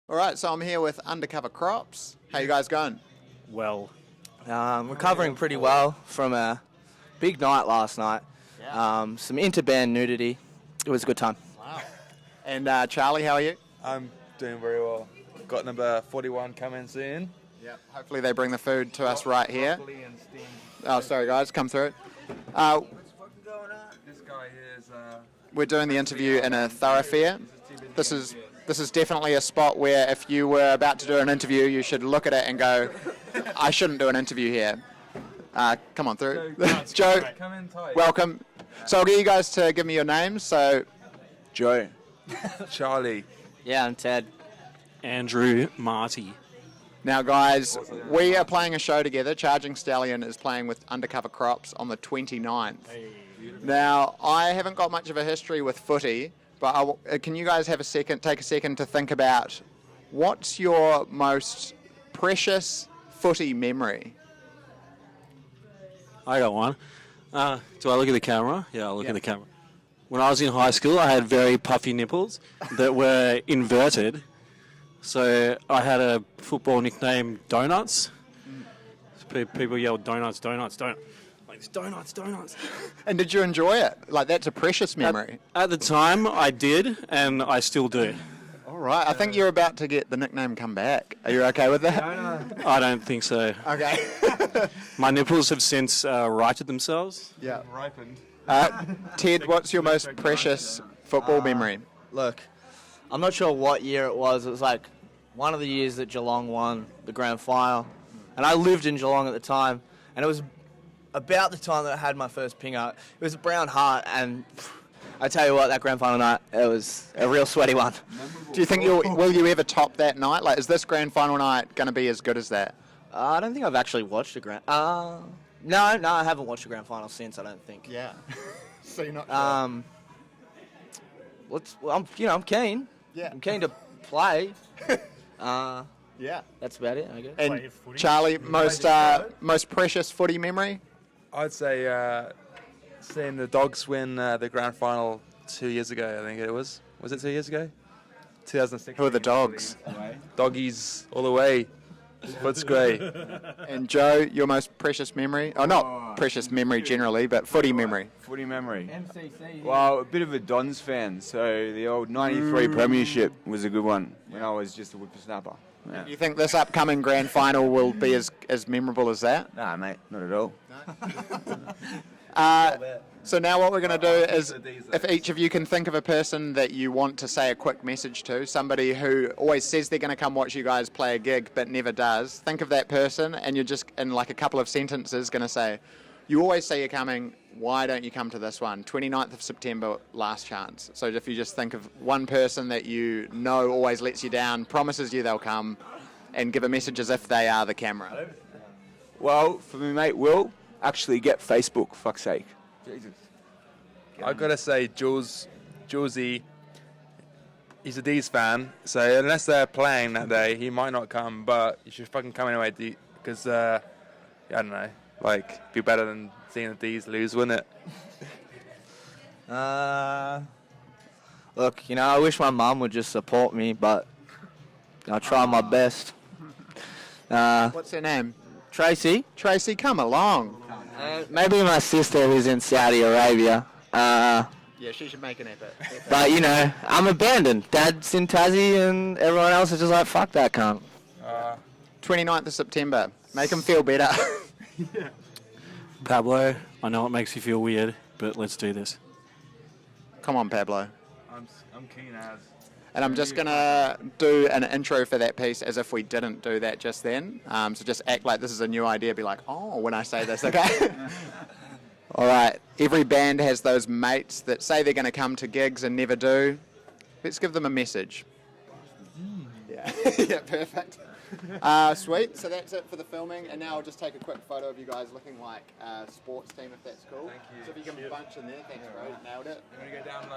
All right, so I'm here with Undercover Crops. How you guys going? Well, Recovering pretty well from a big night last night. Some interband nudity. It was a good time. Wow. And Charlie, how are you? I'm doing very well. Got number 41 coming soon. Yeah. Hopefully they bring the food to us right here. Broccoli and steamed. Oh, sorry guys, come through. This guy here is... We're doing the interview in a thoroughfare. This is definitely a spot where if you were about to do an interview, you should look at it and go, I shouldn't do an interview here. Come on through. Joe, come in tight. welcome. So I'll get you guys to give me your names. So, Joe. Charlie. Yeah, I'm Ted. Andrew Marty. now guys, we are playing a show together. Charging Stallion is playing with Undercover Crops on the 29th. Now, I haven't got much of a history with footy, but can you guys have take a second to think about what's your most precious footy memory? I got one. Do I look at the camera? Yeah, I'll look at the camera. When I was in high school, I had very puffy nipples that were inverted. So I had a football nickname, Donuts. People yelled, Donuts, Donuts, Donuts. Like, it's Donuts, Donuts. And did you enjoy it? Like, that's a precious memory. At the time, I did, and I still do. All right, I think you're about to get the nickname come back. Are you okay with that? I don't think so. Okay. My nipples have since righted themselves. Yeah. Ripened. Ted, what's your most precious football memory? Look, I'm not sure what year it was. It was like one of the years that Geelong won the grand final. And I lived in Geelong at the time. And it was about the time that I had my first pinger. It was a brown heart. And I tell you what, that grand final night, it was a real sweaty one. Do you think will you ever top that night? Like, is this grand final night going to be as good as that? I don't think I've actually watched a grand... No, I haven't watched a grand final since, I don't think. Yeah. So you're not sure? I'm keen. Yeah. I'm keen to play. Yeah. That's about it, I guess. And Charlie, most precious footy memory? I'd say seeing the Dogs win the grand final 2 years ago, I think it was. Was it 2 years ago? 2006. Who are the Dogs? Doggies all the way. Foot's great. And Joe, your most precious memory? Oh, not precious memory generally, but footy memory. Footy memory. MCC. Well, a bit of a Dons fan, so the old '93 Premiership was a good one when I was just a whippersnapper. Yeah. Do you think this upcoming grand final will be as memorable as that? Nah, mate, not at all. So now what we're going to do is, if each of you can think of a person that you want to say a quick message to, somebody who always says they're going to come watch you guys play a gig but never does, think of that person and you're just, in like a couple of sentences, going to say, you always say you're coming, why don't you come to this one? 29th of September, last chance. So if you just think of one person that you know always lets you down, promises you they'll come, and give a message as if they are the camera. Well, for me, mate, Will, actually get Facebook, fuck's sake. Jesus. I've got to say, Julesy, he's a D's fan, so unless they're playing that day, he might not come, but you should fucking come anyway, because, I don't know, like, be better than seeing the D's lose, wouldn't it? Look, I wish my mum would just support me, but I'll try my best. What's her name? Tracy? Tracy, come along. Maybe my sister who's in Saudi Arabia. Yeah, she should make an effort. But, I'm abandoned. Dad's in Tassie and everyone else is just like, fuck that cunt. 29th of September. Make them feel better. Pablo, I know it makes you feel weird, but let's do this. Come on, Pablo. I'm keen as. And I'm just going to do an intro for that piece as if we didn't do that just then. So just act like this is a new idea. Be like, oh, when I say this, okay? All right. Every band has those mates that say they're going to come to gigs and never do. Let's give them a message. Yeah. Yeah, perfect. Sweet. So that's it for the filming. And now I'll just take a quick photo of you guys looking like a sports team, if that's cool. Thank you. So if you can bunch in there. Thanks, bro. Nailed it. I'm going to go down